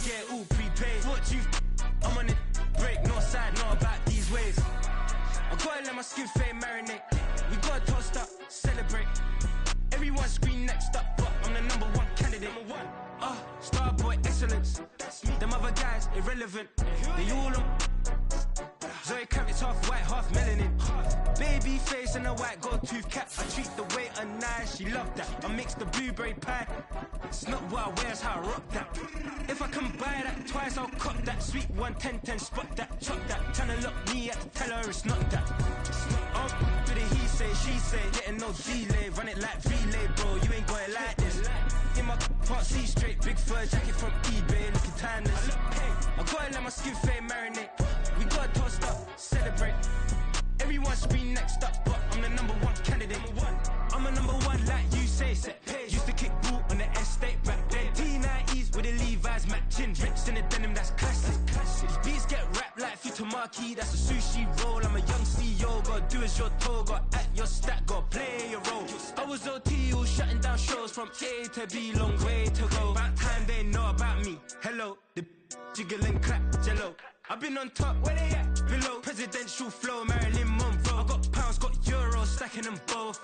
get it all prepaid. What you I'm on it, break, no side, not about these ways. I gotta let my skin fade marinate. We gotta toast up, celebrate. Everyone scream next up, but I'm the #1 candidate. Starboy excellence. Them other guys irrelevant. They all on Zoe Kravitz, half white, half melanin. Baby face and a white gold tooth cap. I treat the waiter nice, she love that. I mix the blueberry pie. It's not what I wear, it's how I rock that. If I can buy that twice, I'll cop that. Sweet 110, spot that, chop that. Tryna lock me at the tell her it's not that. Do the he say, she say, getting no delay. Run it like relay, bro, you ain't got it like this. In my part C straight, big fur jacket from eBay, looking timeless. I gotta let my skin fade marinate. We gotta toast up, celebrate. Everyone scream next up, but I'm the #1 candidate. I'm a #1 like you say, set page. Used to kick ball on the estate back then. T90s with the Levi's matching. Rips in the denim, that's classic. These beats get wrapped like Futamaki, that's a sushi roll. I'm a young CEO, gotta do as you're told. Gotta act your stat, gotta play your role. I was OT, all shutting down shows from A to B, long way to go. About time they know about me. Hello, the jiggle and clap, jello. I've been on top, where they at? Below, presidential flow, Marilyn Monroe. I got pounds, got euros, stacking them both.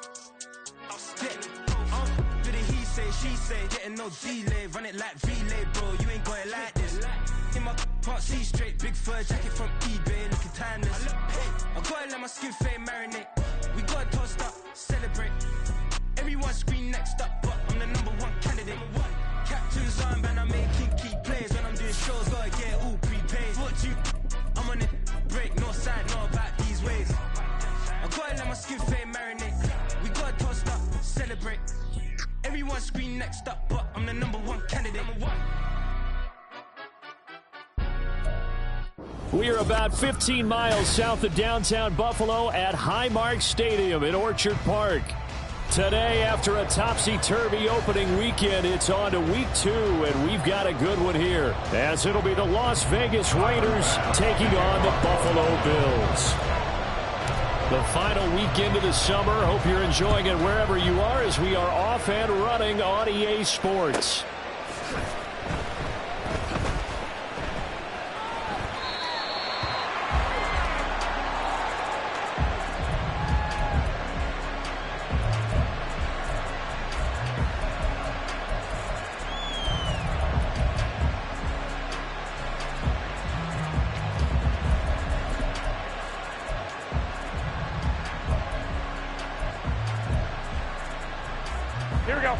Do the he say, she say, getting no delay. Run it like relay, bro, you ain't got it like this. In my part C straight, big fur jacket from eBay, looking timeless. I gotta let my skin fade marinate. We gotta toast up, celebrate. Everyone scream next up, but I'm the #1 candidate. Captain's armband, I'm making key plays. When I'm doing shows, gotta get it all prepaid. What you I'm on it, break, no side, not about these ways. I gotta let my skin fade marinate. We gotta toast up, celebrate. Everyone scream next up, but I'm the #1 candidate. We are about 15 miles south of downtown Buffalo at Highmark Stadium in Orchard Park. Today, after a topsy-turvy opening weekend, it's on to week 2, and we've got a good one here, as it'll be the Las Vegas Raiders taking on the Buffalo Bills. The final weekend of the summer. Hope you're enjoying it wherever you are, as we are off and running on EA Sports. Here we go.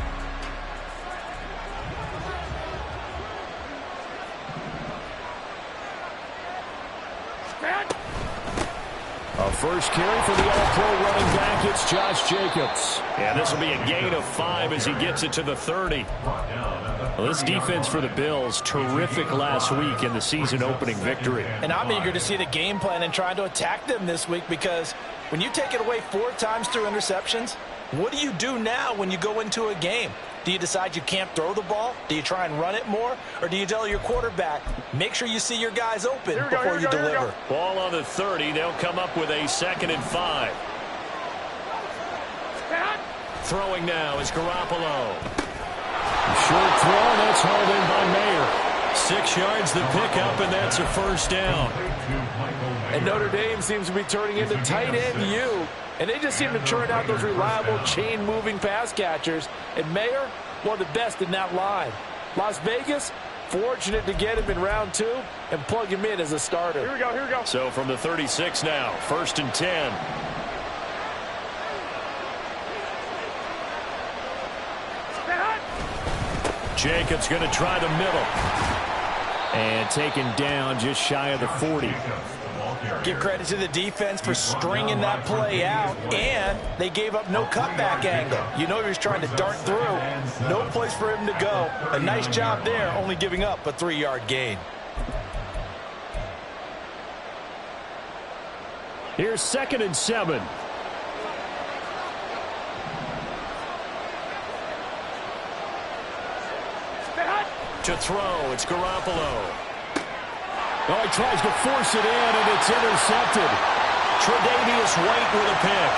A first carry for the All-Pro running back. It's Josh Jacobs. And this will be a gain of 5 as he gets it to the 30. Well, this defense for the Bills, terrific last week in the season-opening victory. And I'm eager to see the game plan and trying to attack them this week, because when you take it away 4 times through interceptions, what do you do now when you go into a game? Do you decide you can't throw the ball? Do you try and run it more? Or do you tell your quarterback, make sure you see your guys open before you deliver? Ball on the 30. They'll come up with a 2nd and 5. Throwing now is Garoppolo. Short throw, that's hauled in by Mayer. 6 yards the pickup, and that's a first down. And Notre Dame seems to be turning into tight end U. And they just seem to churn out those reliable chain-moving pass catchers. And Mayer, one of the best in that line. Las Vegas, fortunate to get him in round 2 and plug him in as a starter. Here we go, here we go. So from the 36 now, 1st and 10. Jacobs going to try the middle. And taken down just shy of the 40. Give credit to the defense for stringing that play out, and they gave up no cutback angle. You know he was trying to dart through. No place for him to go. A nice job there, only giving up a 3-yard gain. Here's 2nd and 7. To throw, it's Garoppolo. Oh, he tries to force it in, and it's intercepted. Tre'Davious White with a pick.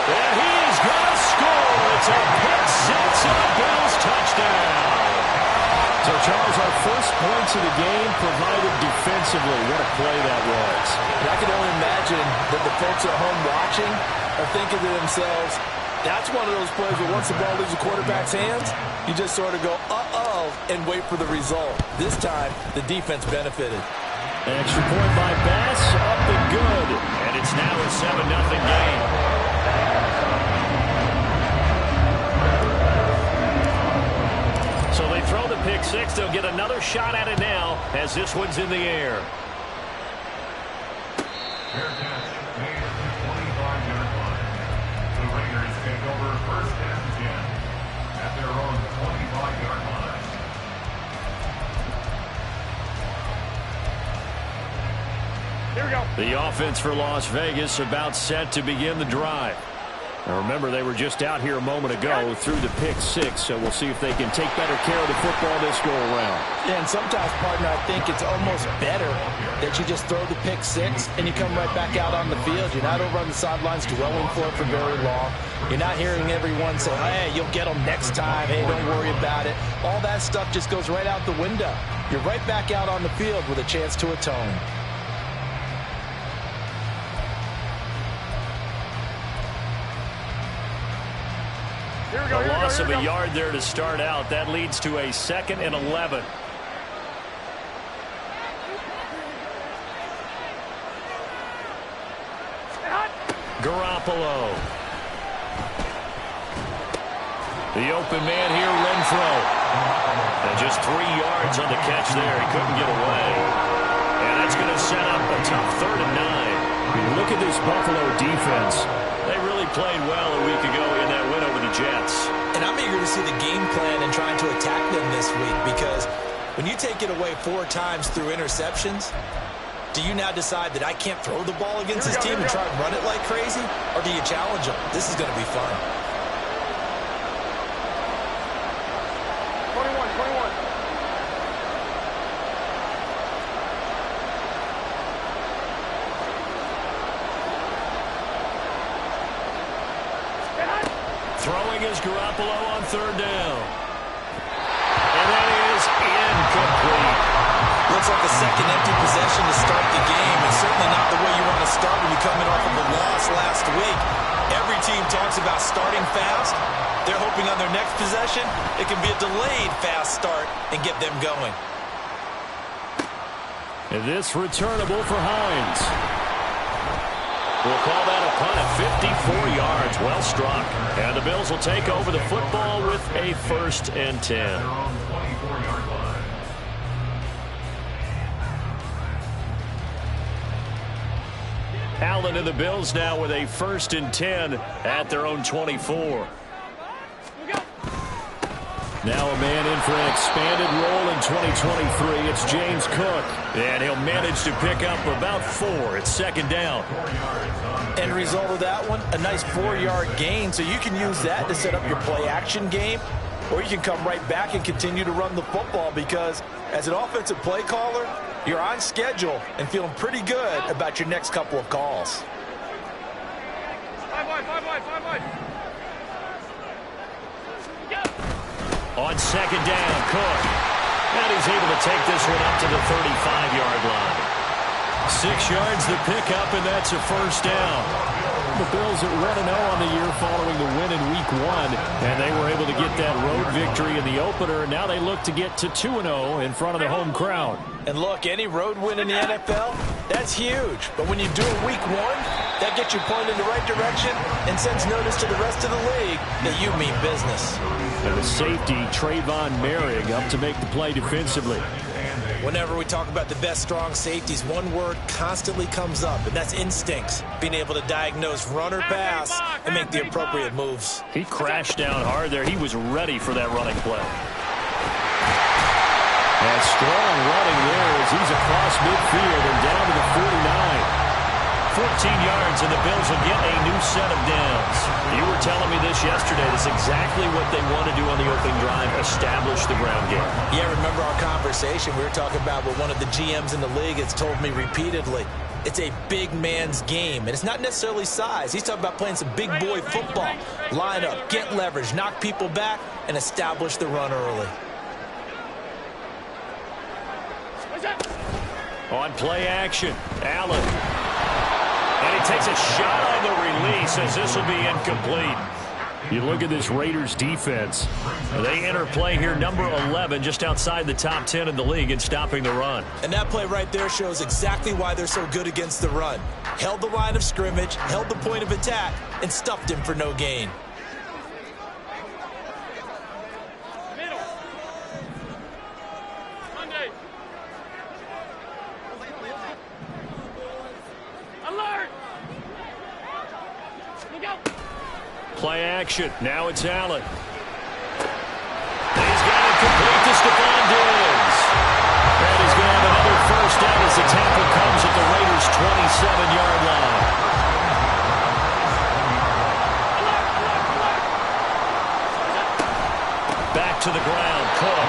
And he's going to score. It's a pick 6 and a Bills touchdown. So, Charles, our first points of the game provided defensively. What a play that was. And I can only imagine that the folks at home watching are thinking to themselves, that's one of those plays where once the ball leaves the quarterback's hands, you just sort of go, uh-oh, and wait for the result. This time, the defense benefited. An extra point by Bass, up and good. And it's now a 7-0 game. So they throw the pick six. They'll get another shot at it now as this one's in the air. Fair catch made at the 25-yard line. The Raiders take over first and 10 at their own 25-yard line. Here we go. The offense for Las Vegas about set to begin the drive. Now remember, they were just out here a moment ago through the pick six, so we'll see if they can take better care of the football this go around. Yeah, and sometimes, partner, I think it's almost better that you just throw the pick six and you come right back out on the field. You're not over on the sidelines dwelling for it for very long. You're not hearing everyone say, hey, you'll get them next time. Hey, don't worry about it. All that stuff just goes right out the window. You're right back out on the field with a chance to atone. A loss of a yard there to start out. That leads to a 2nd and 11. Garoppolo. The open man here, Renfro. And just 3 yards on the catch there. He couldn't get away. And that's going to set up a tough 3rd and 9. Look at this Buffalo defense. They really played well a week ago in that win over the Jets. And I'm eager to see the game plan and trying to attack them this week, because when you take it away 4 times through interceptions, do you now decide that I can't throw the ball against this team and try and run it like crazy? Or do you challenge them? This is going to be fun. 21. Throwing is Garoppolo on 3rd down. And that is incomplete. Looks like a second empty possession to start the game, and certainly not the way you want to start when you're coming off of a loss last week. Every team talks about starting fast. They're hoping on their next possession it can be a delayed fast start and get them going. And this returnable for Hines. We'll call that a punt at 54 yards. Well struck. And the Bills will take over the football with a 1st and 10. Their own 24-yard line. Allen and the Bills now with a 1st and 10 at their own 24. Now a man in for an expanded role in 2023. It's James Cook. And he'll manage to pick up about 4. It's 2nd down. End result of that one, a nice 4-yard gain. So you can use that to set up your play-action game, or you can come right back and continue to run the football, because as an offensive play caller, you're on schedule and feeling pretty good about your next couple of calls. 5 wide. On 2nd down, Cook. And he's able to take this one up to the 35-yard line. 6 yards the pickup, and that's a 1st down. The Bills at 1-0 on the year following the win in Week 1, and they were able to get that road victory in the opener. Now they look to get to 2-0 in front of the home crowd. And look, any road win in the NFL, that's huge. But when you do it Week 1, that gets you pointed in the right direction and sends notice to the rest of the league that you mean business. And the safety, Trayvon Merrick, up to make the play defensively. Whenever we talk about the best strong safeties, one word constantly comes up, and that's instincts. Being able to diagnose run or pass and make the appropriate moves. He crashed down hard there. He was ready for that running play. And strong running there as he's across midfield and down to the 49. 14 yards, and the Bills will get a new set of downs. You were telling me this yesterday. That's exactly what they want to do on the opening drive, establish the ground game. Yeah, remember our conversation? We were talking about what one of the GMs in the league has told me repeatedly. It's a big man's game, and it's not necessarily size. He's talking about playing some big boy football. Line up, get leverage, knock people back, and establish the run early. On play action, Allen. And he takes a shot on the release as this will be incomplete. You look at this Raiders defense. They enter play here number 11, just outside the top 10 in the league in stopping the run. And that play right there shows exactly why they're so good against the run. Held the line of scrimmage, held the point of attack, and stuffed him for no gain. Play action. Now it's Allen. And he's got it complete to Stephon Diggs. And he's going to have another first down as the tackle comes at the Raiders' 27-yard line. Back to the ground, Cook.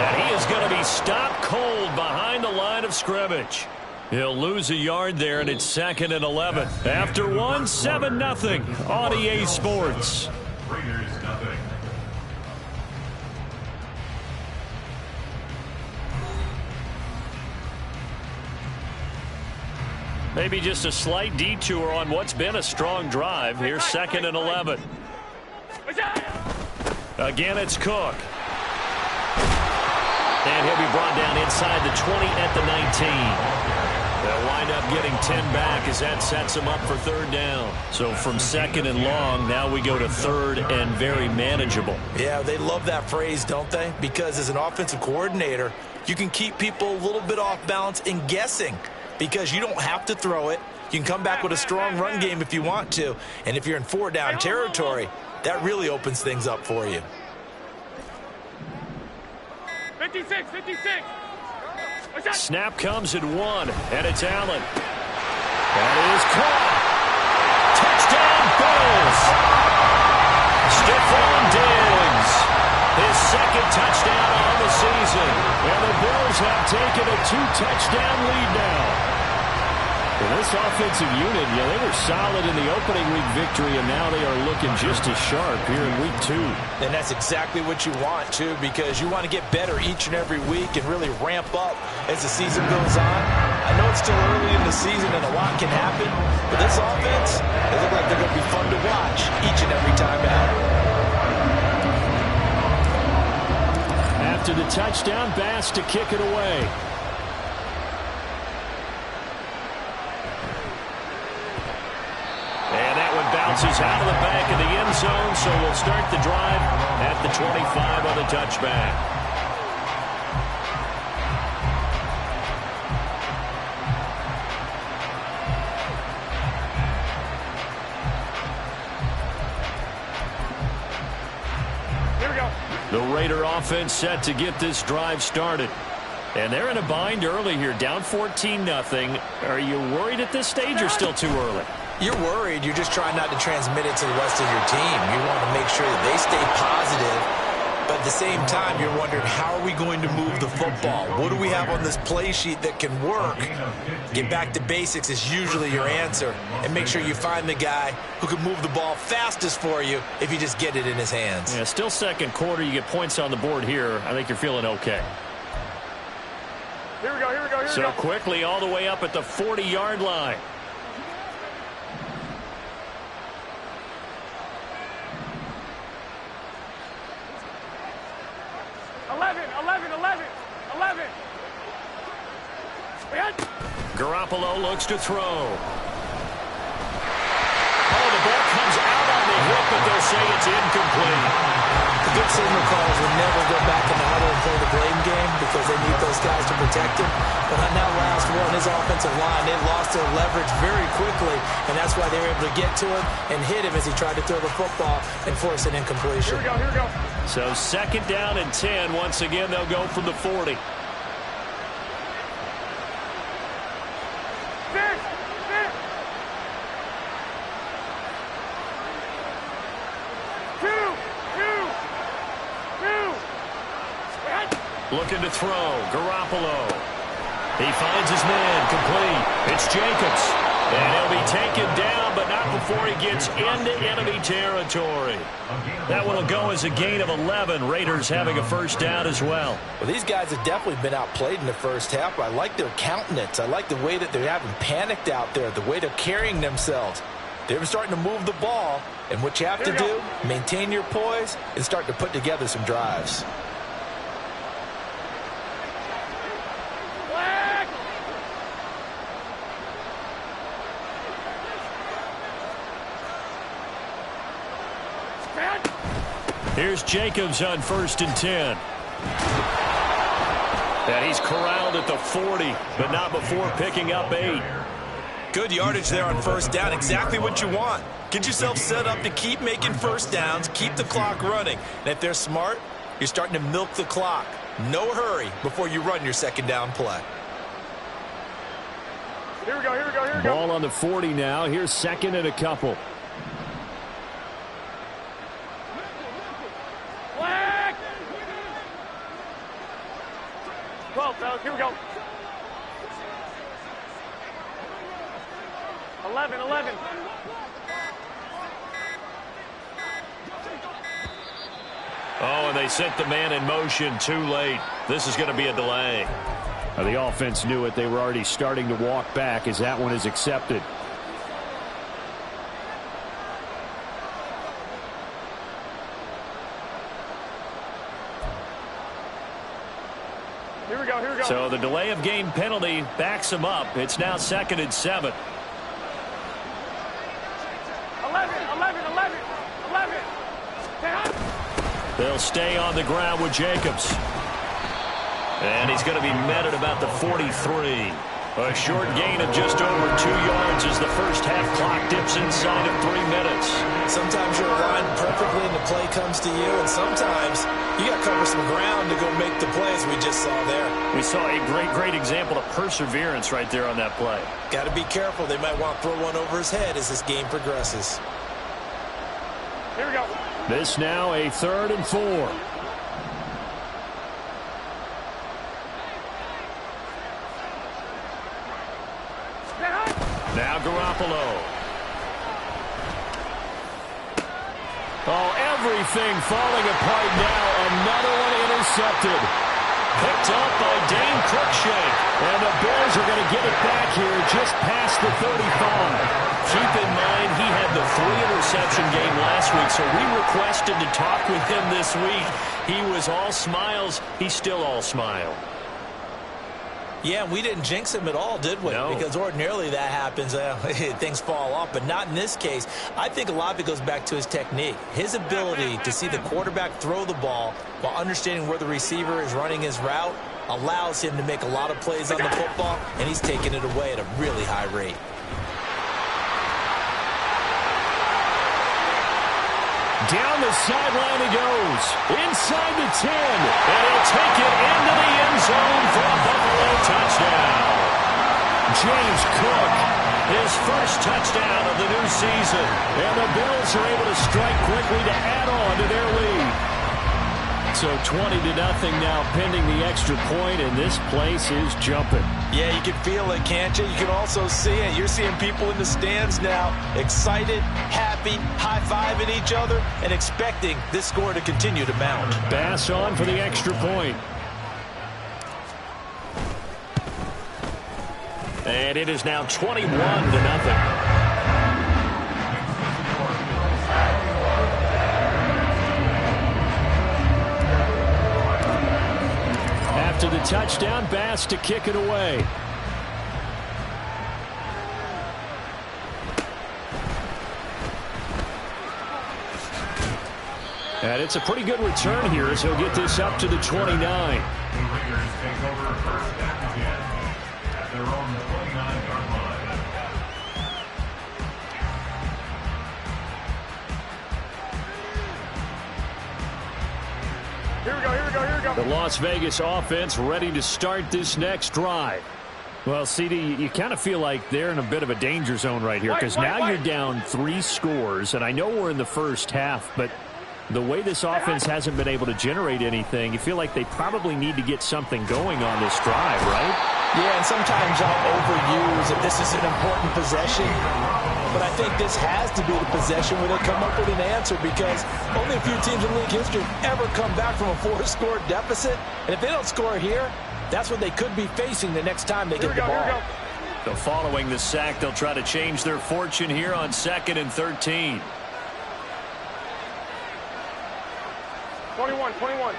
And he is going to be stopped cold behind the line of scrimmage. He'll lose a yard there, and it's 2nd and 11. After 1, 7-0 on EA Sports. Raiders nothing. Maybe just a slight detour on what's been a strong drive. Here's 2nd and 11. Again, it's Cook. And he'll be brought down inside the 20 at the 19. They'll wind up getting 10 back as that sets them up for 3rd down. So from 2nd and long, now we go to 3rd and very manageable. Yeah, they love that phrase, don't they? Because as an offensive coordinator, you can keep people a little bit off balance and guessing because you don't have to throw it. You can come back with a strong run game if you want to. And if you're in 4-down territory, that really opens things up for you. 56. Snap comes at 1, and it's Allen. That is caught. Touchdown, Bills. Stephon Diggs, his 2nd touchdown on the season. And the Bills have taken a 2-touchdown lead now. And this offensive unit, they were solid in the opening week victory, and now they are looking just as sharp here in week 2. And that's exactly what you want, too, because you want to get better each and every week and really ramp up as the season goes on. I know it's still early in the season and a lot can happen, but this offense, they look like they're going to be fun to watch each and every time out. After the touchdown, Bass to kick it away. And that one bounces out of the back of the end zone, so we'll start the drive at the 25 on the touchback. Here we go. The Raider offense set to get this drive started. And they're in a bind early here, down 14-0. Are you worried at this stage or still too early? You're worried. You're just trying not to transmit it to the rest of your team. You want to make sure that they stay positive. But at the same time, you're wondering, how are we going to move the football? What do we have on this play sheet that can work? Get back to basics is usually your answer. And make sure you find the guy who can move the ball fastest for you if you just get it in his hands. Yeah, still 2nd quarter. You get points on the board here. I think you're feeling okay. Here we go. So quickly all the way up at the 40-yard line. Garoppolo looks to throw. Oh, the ball comes out on the hip, but they'll say it's incomplete. The good signal callers will never go back in the huddle and play the blame game because they need those guys to protect him. But on that last one, his offensive line, they lost their leverage very quickly, and that's why they were able to get to him and hit him as he tried to throw the football and force an incompletion. Here we go. So 2nd down and 10. Once again, they'll go from the 40. Looking to throw. Garoppolo. He finds his man. Complete. It's Jacobs. And he'll be taken down, but not before he gets into enemy territory. That one will go as a gain of 11. Raiders having a first down as well. Well, these guys have definitely been outplayed in the first half, but I like their countenance. I like the way that they're having panicked out there, the way they're carrying themselves. They're starting to move the ball, and what you have to do, maintain your poise and start to put together some drives. Here's Jacobs on 1st and 10. And he's corralled at the 40, but not before picking up 8. Good yardage there on first down. Exactly what you want. Get yourself set up to keep making first downs, keep the clock running. And if they're smart, you're starting to milk the clock. No hurry before you run your second down play. Here we go, here we go, here we go. Ball on the 40 now. Here's 2nd and a couple. Flag! 12, fellas, here we go. 11. Oh, and they sent the man in motion too late. This is going to be a delay. The offense knew it. They were already starting to walk back as that one is accepted. Here we go, here we go. So the delay of game penalty backs them up. It's now 2nd and 7. 11. They'll stay on the ground with Jacobs. And he's going to be met at about the 43. A short gain of just over 2 yards as the first half clock dips inside of 3 minutes. Sometimes you're aligned perfectly and the play comes to you, and sometimes you got to cover some ground to go make the plays we just saw there. We saw a great example of perseverance right there on that play. Got to be careful. They might want to throw one over his head as this game progresses. Here we go. This now a 3rd and 4. Now Garoppolo. Oh, everything falling apart now. Another one intercepted. Picked up by Dane Cruikshank. And the Bears are going to get it back here just past the 35. Keep in mind, he had the 3-interception game last week, so we requested to talk with him this week. He was all smiles. He's still all smile. Yeah, we didn't jinx him at all, did we? No. Because ordinarily that happens. Things fall off, but not in this case. I think a lot of it goes back to his technique. His ability to see the quarterback throw the ball while understanding where the receiver is running his route allows him to make a lot of plays on the football, and he's taking it away at a really high rate. Down the sideline he goes. Inside the 10. And he'll take it into the end zone for a Buffalo touchdown. James Cook, his first touchdown of the new season. And the Bills are able to strike quickly to add on to their lead. So 20-0 now pending the extra point, and this place is jumping. Yeah, you can feel it, can't you? You can also see it. You're seeing people in the stands now, excited, happy, high-fiving each other, and expecting this score to continue to mount. Bass on for the extra point. And it is now 21-0. After the touchdown, Bass to kick it away. And it's a pretty good return here as he'll get this up to the 29. The Raiders take over first and 10 at their own 29-yard line. Here we go, here we go, here we go. The Las Vegas offense ready to start this next drive. Well, CD, you kind of feel like they're in a bit of a danger zone right here because now you're down 3 scores, and I know we're in the first half, but the way this offense hasn't been able to generate anything, you feel like they probably need to get something going on this drive, right? Yeah, and sometimes I'll overuse if this is an important possession. but I think this has to be the possession where they come up with an answer, because only a few teams in league history have ever come back from a 4-score deficit. And if they don't score here, that's what they could be facing the next time they get the ball. So following the sack, they'll try to change their fortune here on 2nd and 13. 21, 21.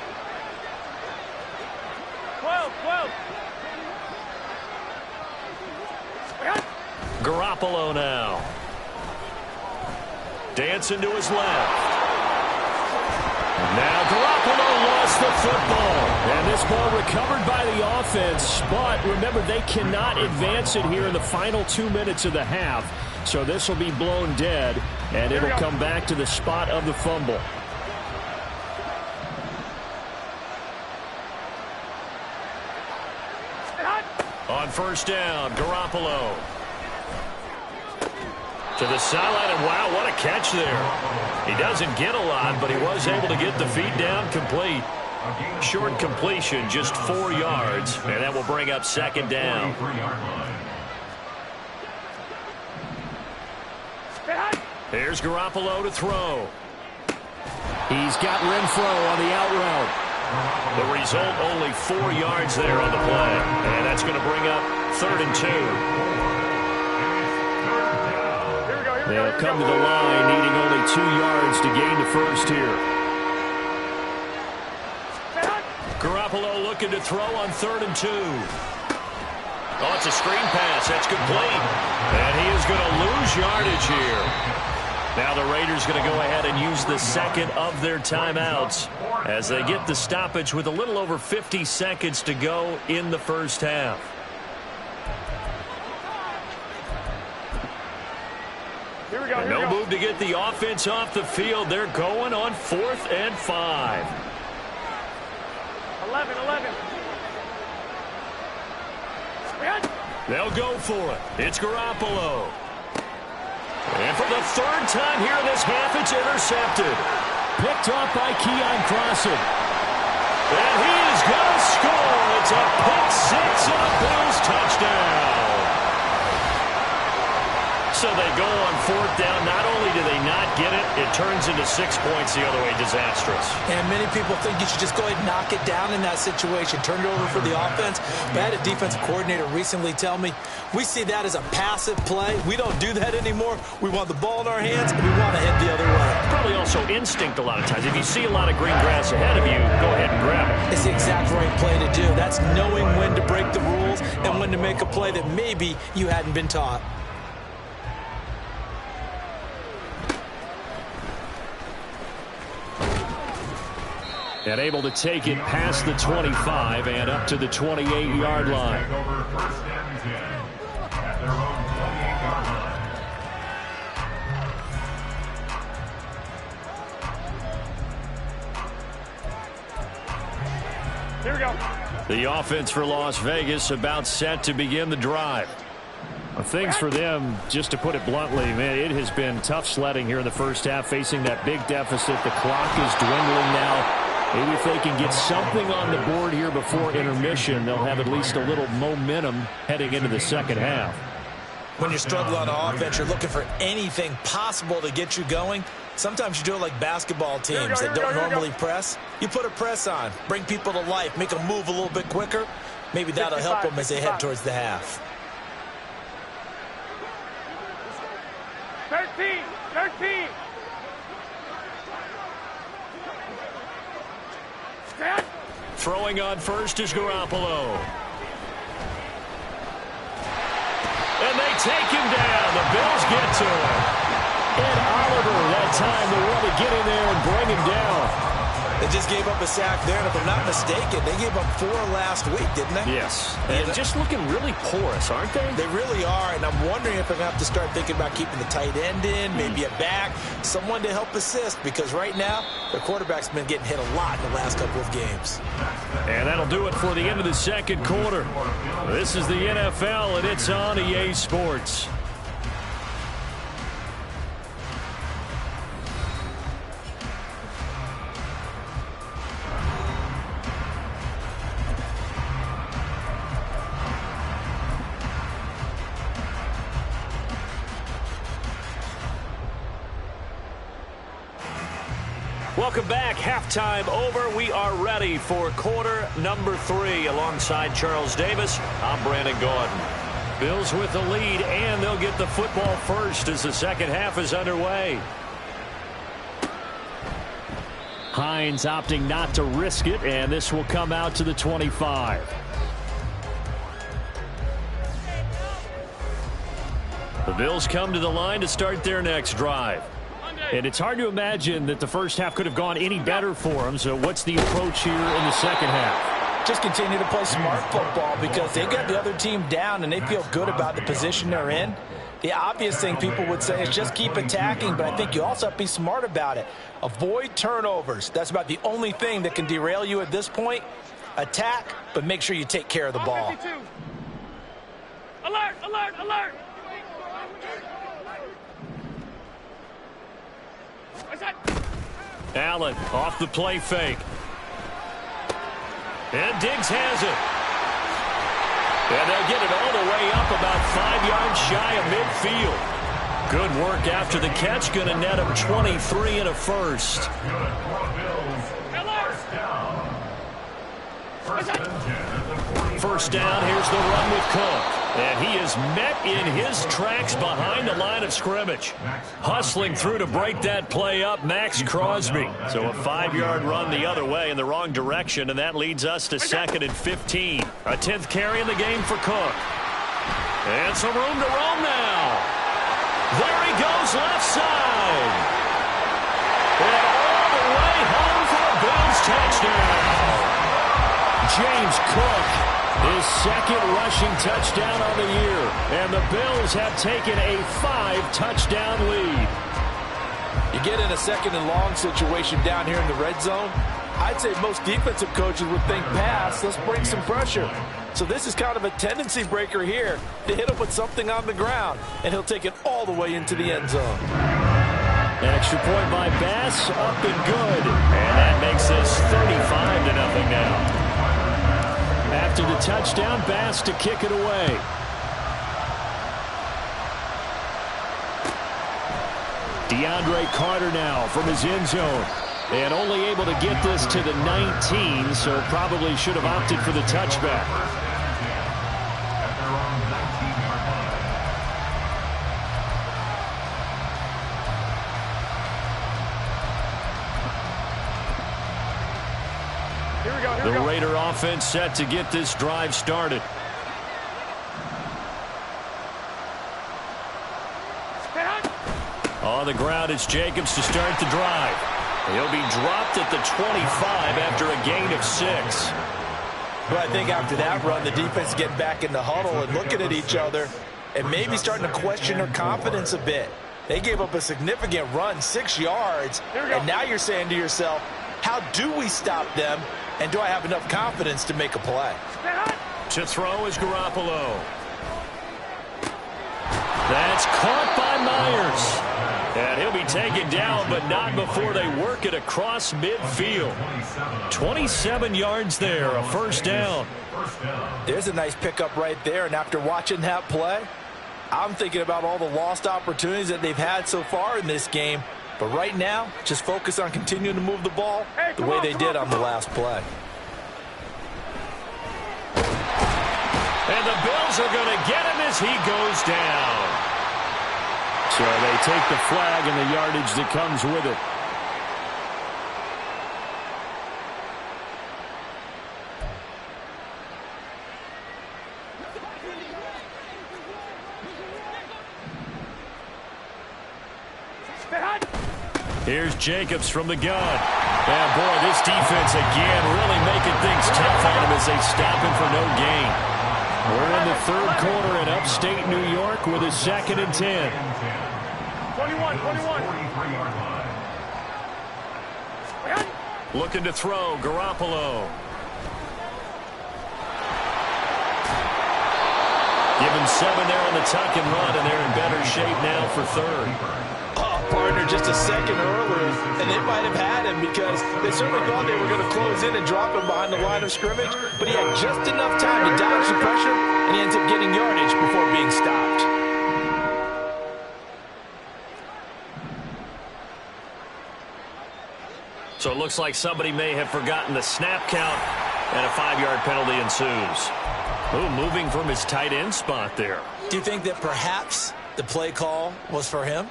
12, 12. Garoppolo now. Dancing to his left. Now Garoppolo lost the football. And this ball recovered by the offense. But remember, they cannot advance it here in the final 2 minutes of the half. So this will be blown dead. And it'll come back to the spot of the fumble. On first down, Garoppolo. To the sideline, and wow, what a catch there. He doesn't get a lot, but he was able to get the feet down complete. Short completion, just 4 yards, and that will bring up 2nd down. Here's Garoppolo to throw. He's got Renfrow on the out route. The result, only 4 yards there on the play. And that's going to bring up 3rd and 2. They'll come to the line, needing only 2 yards to gain the first here. Garoppolo looking to throw on 3rd and 2. Oh, it's a screen pass. That's complete. And he is going to lose yardage here. Now the Raiders going to go ahead and use the second of their timeouts as they get the stoppage with a little over 50 seconds to go in the first half. Here we go. And no move to get the offense off the field. They're going on 4th and 5. 11, 11. They'll go for it. It's Garoppolo. And for the 3rd time here in this half, it's intercepted. Picked off by Keon Crossen. And he is going to score. It's a pick 6 and a Bills touchdown. So they go on 4th down. Not only do they not get it, it turns into 6 points the other way. Disastrous. And many people think you should just go ahead and knock it down in that situation. Turn it over for the offense. But I had a defensive coordinator recently tell me, we see that as a passive play. We don't do that anymore. We want the ball in our hands, and we want to head the other way. Probably also instinct a lot of times. If you see a lot of green grass ahead of you, go ahead and grab it. It's the exact right play to do. That's knowing when to break the rules and when to make a play that maybe you hadn't been taught. And able to take it past the 25 and up to the 28-yard line. Here we go. The offense for Las Vegas about set to begin the drive. Well, things for them, just to put it bluntly, man, it has been tough sledding here in the first half, facing that big deficit. The clock is dwindling now. Maybe if they can get something on the board here before intermission, they'll have at least a little momentum heading into the second half. When you're struggling on offense, you're looking for anything possible to get you going. Sometimes you do it like basketball teams that don't normally press. You put a press on, bring people to life, make them move a little bit quicker. Maybe that'll help them as they head towards the half. 13, 13. Throwing on first is Garoppolo. And they take him down. The Bills get to him. And Oliver that time to want to get in there and bring him down. They just gave up a sack there, and if I'm not mistaken, they gave up 4 last week, didn't they? Yes. And just looking really porous, aren't they? They really are, and I'm wondering if they're going to have to start thinking about keeping the tight end in, maybe a back, someone to help assist, because right now, their quarterback's been getting hit a lot in the last couple of games. And that'll do it for the end of the second quarter. This is the NFL, and it's on EA Sports. Welcome back. Halftime over. We are ready for quarter number 3. Alongside Charles Davis, I'm Brandon Gordon. Bills with the lead, and they'll get the football first as the second half is underway. Hines opting not to risk it, and this will come out to the 25. The Bills come to the line to start their next drive. And it's hard to imagine that the first half could have gone any better for them. So what's the approach here in the second half? Just continue to play smart football because they got the other team down and they feel good about the position they're in. The obvious thing people would say is just keep attacking, but I think you also have to be smart about it. Avoid turnovers. That's about the only thing that can derail you at this point. Attack, but make sure you take care of the ball. Alert, alert, alert! Allen off the play fake. And Diggs has it. And they'll get it all the way up about 5 yards shy of midfield. Good work after the catch. Going to net him 23 and a first. First down, here's the run with Cook. And he is met in his tracks behind the line of scrimmage. Hustling through to break that play up, Max Crosby. So a 5-yard run the other way in the wrong direction, and that leads us to 2nd and 15. A 10th carry in the game for Cook. And some room to roam now. There he goes left side. And all the way home for a Bills touchdown. James Cook, his second rushing touchdown on the year. And the Bills have taken a 5-touchdown lead. You get in a 2nd and long situation down here in the red zone. I'd say most defensive coaches would think pass. Let's bring some pressure. So this is kind of a tendency breaker here to hit him with something on the ground. And he'll take it all the way into the end zone. An extra point by Bass, up and good. And that makes this 35-0 now. After the touchdown, Bass to kick it away. DeAndre Carter now from his end zone. And only able to get this to the 19, so probably should have opted for the touchback. The Raider offense set to get this drive started. On the ground, it's Jacobs to start the drive. He'll be dropped at the 25 after a gain of 6. But I think after that run, the defense getting back in the huddle and looking at each other and maybe starting to question their confidence a bit. They gave up a significant run, 6 yards, and now you're saying to yourself, how do we stop them? And do I have enough confidence to make a play? To throw is Garoppolo. That's caught by Myers. And he'll be taken down, but not before they work it across midfield. 27 yards there, a first down. There's a nice pickup right there, and after watching that play, I'm thinking about all the lost opportunities that they've had so far in this game. But right now, just focus on continuing to move the ball the way they did on the last play. And the Bills are going to get him as he goes down. So they take the flag and the yardage that comes with it. Here's Jacobs from the gun. And boy, this defense again really making things tough on him as they stop him for no gain. We're in the third quarter in upstate New York with a 2nd and 10. 21. Looking to throw, Garoppolo. Given 7 there on the tuck and run, and they're in better shape now for third. Partner just a second earlier, and they might have had him because they certainly thought they were going to close in and drop him behind the line of scrimmage, but he had just enough time to dodge the pressure, and he ends up getting yardage before being stopped. So it looks like somebody may have forgotten the snap count, and a 5-yard penalty ensues. Ooh, moving from his tight end spot there. Do you think that perhaps the play call was for him?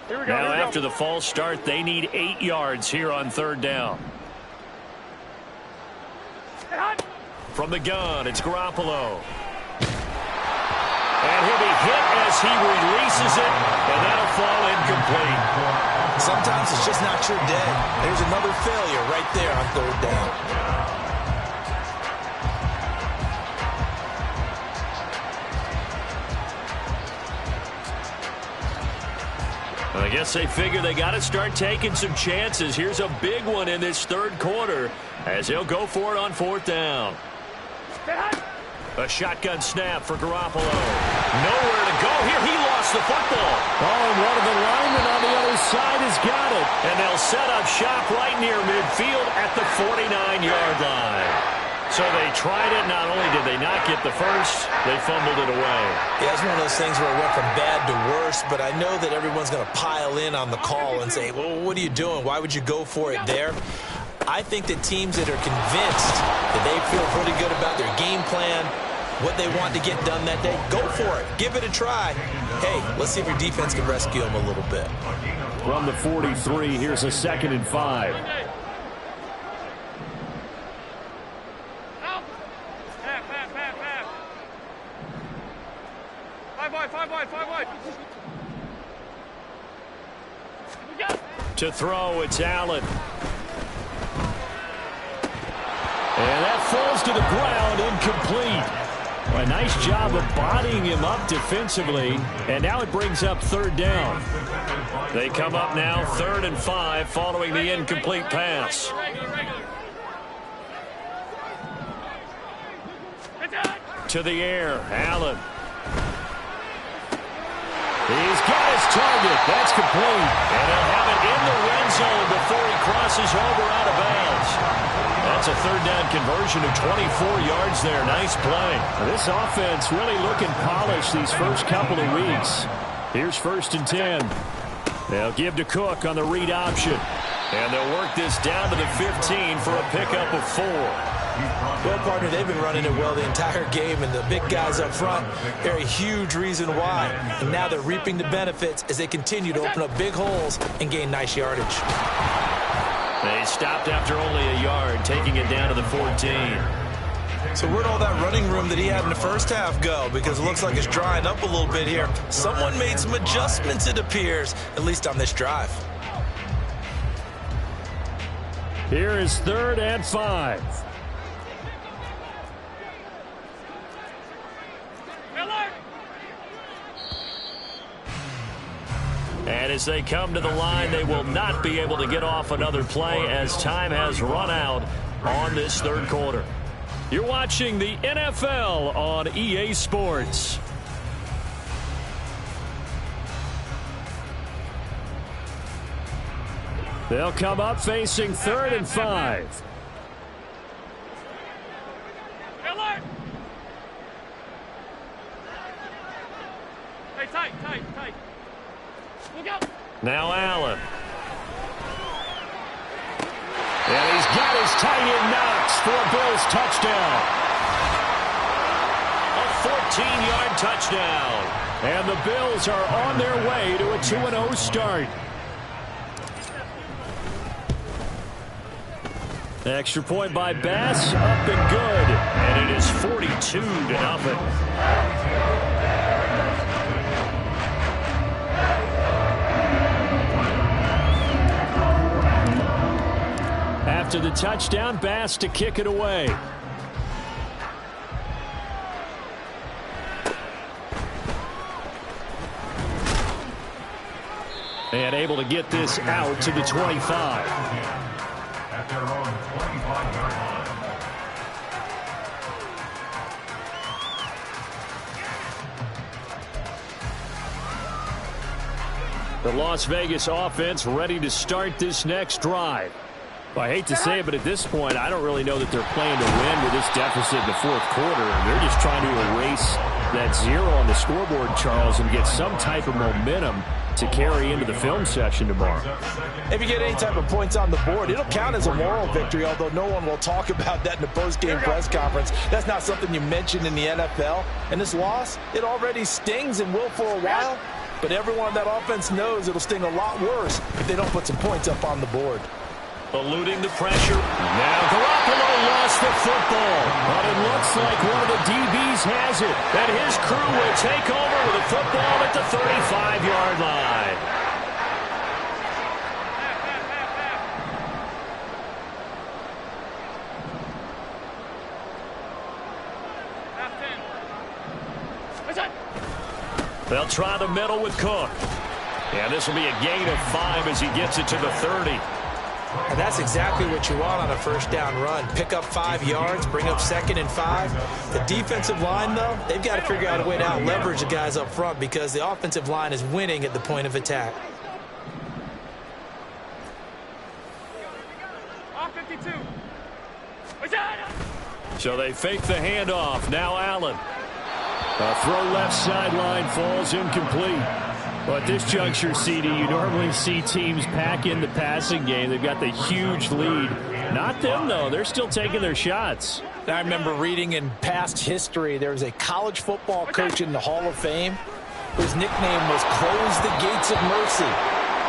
Here we go. Now after the false start, they need 8 yards here on 3rd down. From the gun, it's Garoppolo. And he'll be hit as he releases it, and that'll fall incomplete. Sometimes it's just not your day. There's another failure right there on 3rd down. I guess they figure they got to start taking some chances. Here's a big one in this 3rd quarter as he'll go for it on 4th down. A shotgun snap for Garoppolo. Nowhere to go here. He lost the football. Oh, and one of the linemen on the other side has got it. And they'll set up shop right near midfield at the 49-yard line. So they tried it. Not only did they not get the first, they fumbled it away. Yeah, it's one of those things where it went from bad to worse, but I know that everyone's going to pile in on the call and say, well, what are you doing? Why would you go for it there? I think that teams that are convinced that they feel pretty good about their game plan, what they want to get done that day, go for it. Give it a try. Hey, let's see if your defense can rescue them a little bit. From the 43, here's a 2nd and 5. Five wide. To throw, it's Allen. And that falls to the ground, incomplete. A nice job of bodying him up defensively, and now it brings up 3rd down. They come up now 3rd and 5 following the incomplete pass. To the air, Allen. He's got his target. That's complete. And he'll have it in the red zone before he crosses over out of bounds. That's a 3rd down conversion of 24 yards there. Nice play. This offense really looking polished these first couple of weeks. Here's 1st and 10. They'll give to Cook on the read option. And they'll work this down to the 15 for a pickup of 4. Well, partner, they've been running it well the entire game, and the big guys up front are a huge reason why. And now they're reaping the benefits as they continue to open up big holes and gain nice yardage. They stopped after only a yard, taking it down to the 14. So where'd all that running room that he had in the first half go? Because it looks like it's drying up a little bit here. Someone made some adjustments, it appears, at least on this drive. Here is 3rd and 5. And as they come to the line, they will not be able to get off another play as time has run out on this 3rd quarter. You're watching the NFL on EA Sports. They'll come up facing 3rd and 5. Alert! Hey, tight. Look out! Now Allen. And he's got his tight end Knox for a Bills touchdown. A 14-yard touchdown. And the Bills are on their way to a 2-0 start. Extra point by Bass, up and good. And it is 42-0. After the touchdown, Bass to kick it away. And able to get this out to the 25. At their own 25-yard line. The Las Vegas offense ready to start this next drive. Well, I hate to say it, but at this point, I don't really know that they're playing to win with this deficit in the 4th quarter. They're just trying to erase that 0 on the scoreboard, Charles, and get some type of momentum to carry into the film session tomorrow. If you get any type of points on the board, it'll count as a moral victory, although no one will talk about that in the post-game press conference. That's not something you mention in the NFL. And this loss, it already stings and will for a while, but everyone on that offense knows it'll sting a lot worse if they don't put some points up on the board. Eluding the pressure. Now Garoppolo lost the football, but it looks like one of the DBs has it. And his crew will take over with a football at the 35-yard line. They'll try the middle with Cook. And this will be a gain of 5 as he gets it to the 30. And that's exactly what you want on a first down run. Pick up 5 yards, bring up 2nd and 5. The defensive line, though, they've got to figure out a way to out-leverage the guys up front because the offensive line is winning at the point of attack. So they fake the handoff. Now Allen. A throw left sideline falls incomplete. Well, at this juncture, CD, you normally see teams pack in the passing game. They've got the huge lead. Not them, though. They're still taking their shots. I remember reading in past history, there was a college football coach in the Hall of Fame whose nickname was Close the Gates of Mercy.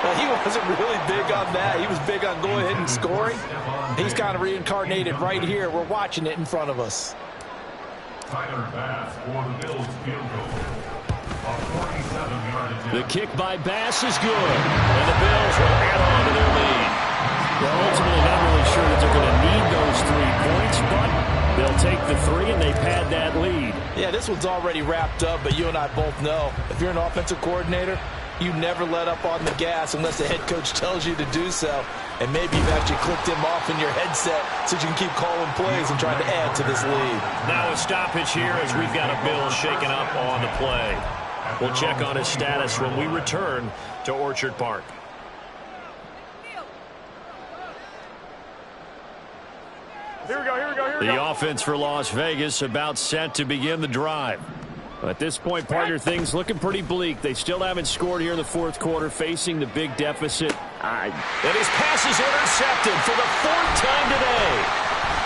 Well, he wasn't really big on that. He was big on going ahead and scoring. He's kind of reincarnated right here. We're watching it in front of us. Tyler Bass for the Bills field goal. The kick by Bass is good. And the Bills will add on to their lead. They're ultimately not really sure that they're going to need those 3 points, but they'll take the 3 and they pad that lead. Yeah, this one's already wrapped up, but you and I both know if you're an offensive coordinator, you never let up on the gas unless the head coach tells you to do so. And maybe you've actually clicked him off in your headset so you can keep calling plays and trying to add to this lead. Now a stoppage here as we've got a Bill shaken up on the play. We'll check on his status when we return to Orchard Park. Here we go. The offense for Las Vegas about set to begin the drive. At this point, partner, things looking pretty bleak. They still haven't scored here in the 4th quarter, facing the big deficit. And his pass is intercepted for the 4th time today.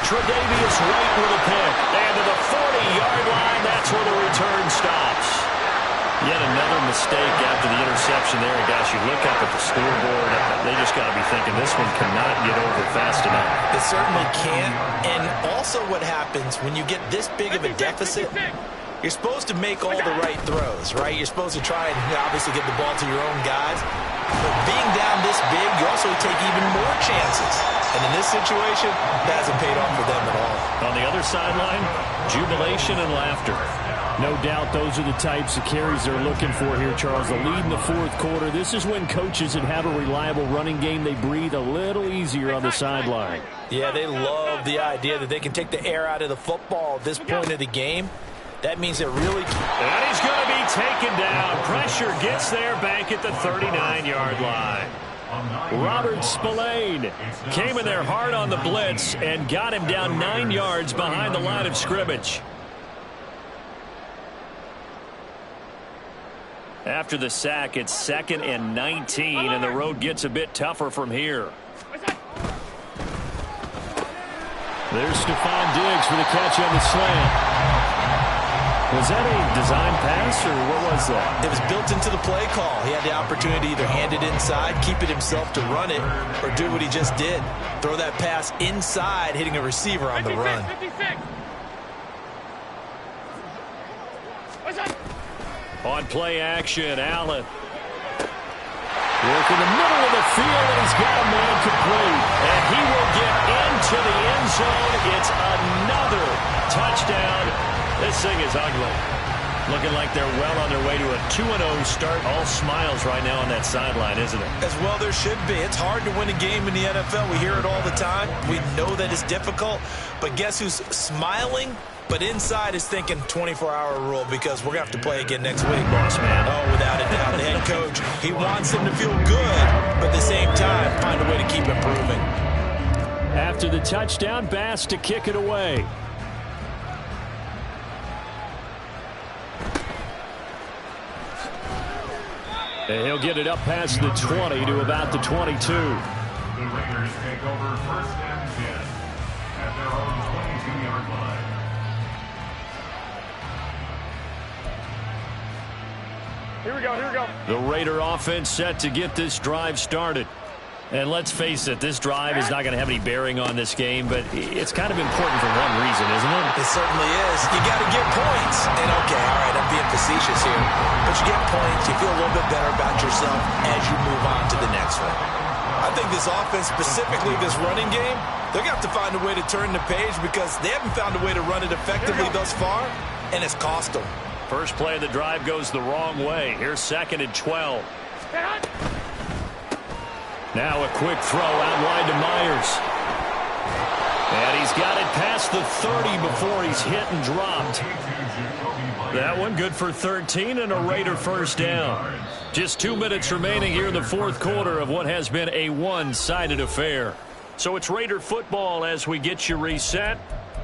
Tre'Davious White with a pick. And to the 40-yard line, that's where the return stops. Yet another mistake after the interception there. And gosh, you look up at the scoreboard, they just got to be thinking this one cannot get over fast enough. It certainly can't. And also what happens when you get this big of a deficit, you're supposed to make all the right throws, right? You're supposed to try and obviously get the ball to your own guys. But being down this big, you also take even more chances. And in this situation, that hasn't paid off for them at all. On the other sideline, jubilation and laughter. No doubt those are the types of carries they're looking for here, Charles. The lead in the 4th quarter. This is when coaches that have a reliable running game, they breathe a little easier on the sideline. Yeah, they love the idea that they can take the air out of the football at this point of the game. That means they're really... And he's going to be taken down. Pressure gets there back at the 39-yard line. Robert Spillane came in there hard on the blitz and got him down 9 yards behind the line of scrimmage. After the sack, it's 2nd and 19, and the road gets a bit tougher from here. There's Stephon Diggs for the catch on the slant. Was that a design pass, or what was that? It was built into the play call. He had the opportunity to either hand it inside, keep it himself to run it, or do what he just did. Throw that pass inside, hitting a receiver on the run. 56. On play action, Allen. Work in the middle of the field, and he's got a man complete. And he will get into the end zone. It's another touchdown. This thing is ugly. Looking like they're well on their way to a 2-0 start. All smiles right now on that sideline, isn't it? As well there should be. It's hard to win a game in the NFL. We hear it all the time. We know that it's difficult. But guess who's smiling? But inside is thinking 24-hour rule because we're going to have to play again next week. Boss man. Oh, without a doubt. The head coach, he wants them to feel good, but at the same time, find a way to keep improving. After the touchdown, Bass to kick it away. And he'll get it up past the 20 to about the 22. The Raiders take over 1st and 10 at their own 22-yard line. Here we go, here we go. The Raider offense set to get this drive started. And let's face it, this drive is not going to have any bearing on this game, but it's kind of important for one reason, isn't it? It certainly is. You got to get points. And okay, all right, I'm being facetious here. But you get points, you feel a little bit better about yourself as you move on to the next one. I think this offense, specifically this running game, they're going to have to find a way to turn the page because they haven't found a way to run it effectively thus far, and it's cost them. First play of the drive goes the wrong way. Here's 2nd and 12. Now a quick throw out wide to Myers. And he's got it past the 30 before he's hit and dropped. That one good for 13 and a Raider first down. Just 2 minutes remaining here in the 4th quarter of what has been a one-sided affair. So it's Raider football as we get you reset.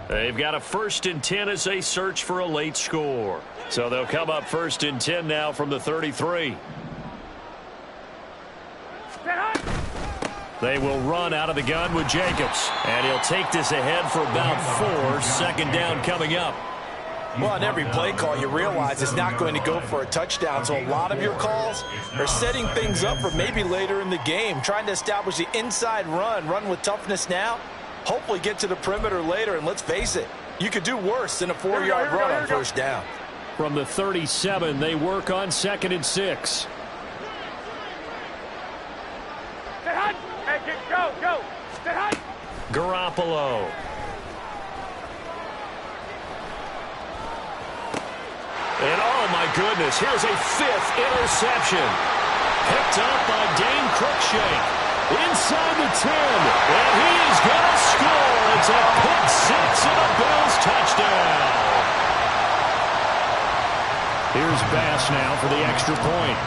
They've got a 1st and 10 as they search for a late score. So they'll come up 1st and 10 now from the 33. They will run out of the gun with Jacobs. And he'll take this ahead for about 4. 2nd down coming up. Well, on every play call, you realize it's not going to go for a touchdown. So a lot of your calls are setting things up for maybe later in the game, trying to establish the inside run with toughness now, hopefully get to the perimeter later. And let's face it, you could do worse than a 4-yard run on 1st down. From the 37, they work on 2nd and 6. Go. Garoppolo. And oh my goodness, here's a 5th interception. Picked up by Dane Cruikshank. Inside the 10. And he's going to score. It's a pick 6 and a Bills touchdown. Here's Bass now for the extra point.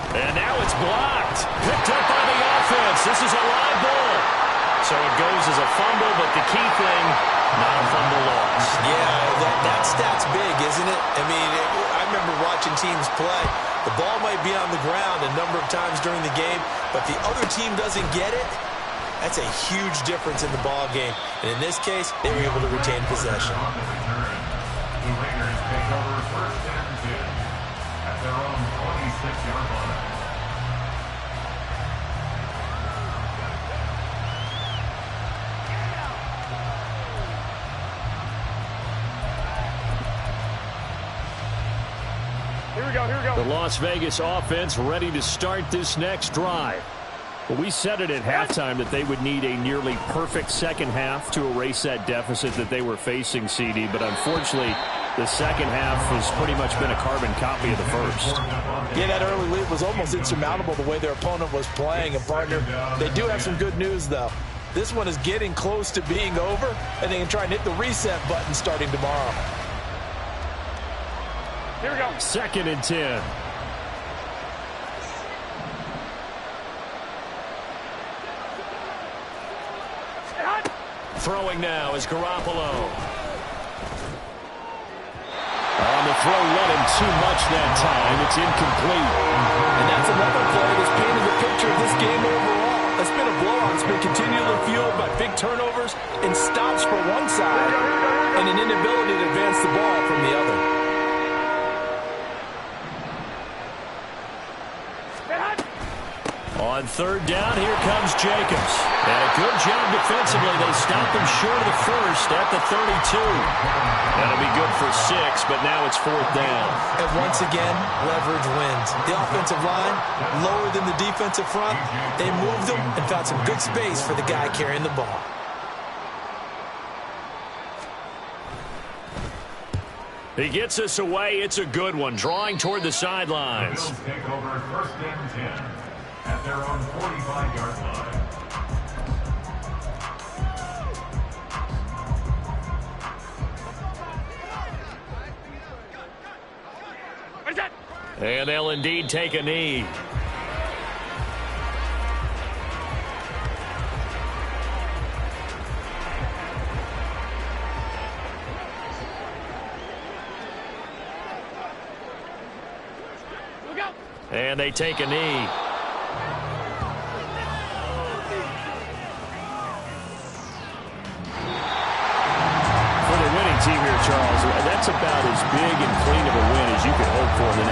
And now it's blocked. Picked up by the offense. This is a live ball. So it goes as a fumble, but the key thing, not a fumble loss. Yeah, that stat's big, isn't it? I mean, I remember watching teams play. The ball might be on the ground a number of times during the game, but the other team doesn't get it. That's a huge difference in the ball game. And in this case, they were able to retain possession. The Raiders take over 1st and 10 at their own 26-yard line. Here we go. The Las Vegas offense ready to start this next drive. Well, we said it at halftime that they would need a nearly perfect second half to erase that deficit that they were facing, CD, but unfortunately the second half has pretty much been a carbon copy of the first. Yeah, that early lead was almost insurmountable the way their opponent was playing. And, partner, they do have some good news, though. This one is getting close to being over, and they can try and hit the reset button starting tomorrow. Here we go. 2nd and 10. Throwing now is Garoppolo. On the throw, let him too much that time. It's incomplete. And that's another play that's painted the picture of this game overall. It's been a blowout. It's been continually fueled by big turnovers and stops for one side and an inability to advance the ball from the other. On 3rd down, here comes Jacobs. And a good job defensively. They stop him short of the first at the 32. That'll be good for 6, but now it's 4th down. And once again, leverage wins. The offensive line, lower than the defensive front. They moved them and found some good space for the guy carrying the ball. He gets us away. It's a good one. Drawing toward the sidelines. The Bills take over 1st and 10 at their own 45-yard line. And they'll indeed take a knee. And they take a knee. For the winning team here, Charles, that's about as big and clean of a win as you could hope for in the